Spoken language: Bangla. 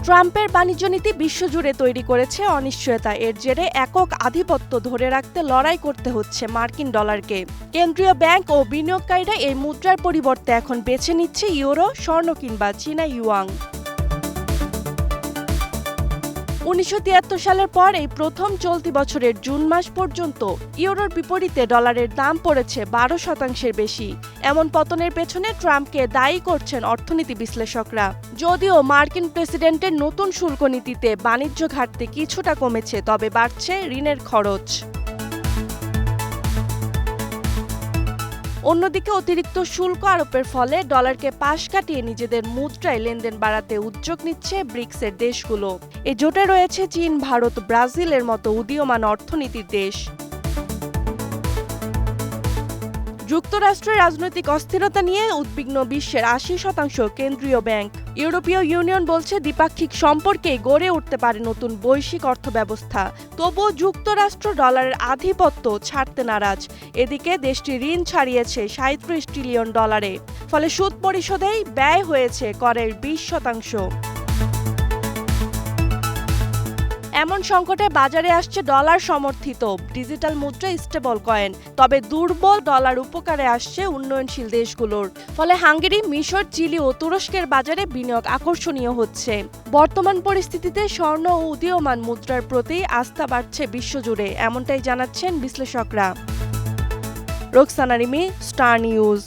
ট্রাম্পের বাণিজ্য নীতি বিশ্বজুড়ে তৈরি করেছে অনিশ্চয়তা। এর জেরে একক আধিপত্য ধরে রাখতে লড়াই করতে হচ্ছে মার্কিন ডলারকে। কেন্দ্রীয় ব্যাংক ও বিনিয়োগকারীরা এই মুদ্রার পরিবর্তে এখন বেছে নিচ্ছে ইউরো, স্বর্ণ কিংবা চীনা ইউয়াং। 1973 সালের পর এই প্রথম চলতি বছরের জুন মাস পর্যন্ত ইউরোর বিপরীতে ডলারের দাম পড়েছে 12% বেশি। এমন পতনের পেছনে ট্রাম্পকে দায়ী করছেন অর্থনীতি বিশ্লেষকরা। যদিও মার্কিন প্রেসিডেন্টের নতুন শুল্ক নীতিতে বাণিজ্য ঘাটতি কিছুটা কমেছে, তবে বাড়ছে ঋণের খরচ। অন্যদিকে অতিরিক্ত শুল্ক আরোপের ফলে ডলারকে পাশ কাটিয়ে নিজেদের মুদ্রায় লেনদেন বাড়াতে উদ্যোগ নিচ্ছে ব্রিক্সের দেশগুলো। এ জোটে রয়েছে চীন, ভারত, ব্রাজিলের মতো উদীয়মান অর্থনীতির দেশ। যুক্তরাষ্ট্রের রাজনৈতিক অস্থিরতা নিয়ে উদ্বিগ্ন বিশ্বের 80% কেন্দ্রীয় ব্যাংক। ইউরোপীয় ইউনিয়ন বলছে দ্বিপাক্ষিক সম্পর্কে গড়ে উঠতে পারে নতুন বৈশ্বিক অর্থব্যবস্থা। তবুও যুক্তরাষ্ট্র ডলারের আধিপত্য ছাড়তে নারাজ। এদিকে দেশটি ঋণ ছাড়িয়েছে 37 ট্রিলিয়ন ডলারে। ফলে সুদ পরিশোধেই ব্যয় হয়েছে করের 20%। এমন সংকটে বাজারে আসছে ডলার সমর্থিত ডিজিটাল মুদ্রা স্টেবল কয়েন। তবে দুর্বল ডলার উপকারে আসছে উন্নয়নশীল দেশগুলোর। ফলে হাঙ্গেরি, মিশর, চিলি ও তুরস্কের বাজারে বিনিয়োগ আকর্ষণীয় হচ্ছে। বর্তমান পরিস্থিতিতে স্বর্ণ ও উদীয়মান মুদ্রার প্রতি আস্থা বাড়ছে বিশ্বজুড়ে, এমনটাই জানাচ্ছেন বিশ্লেষকরা। Roksana Rimi, star news.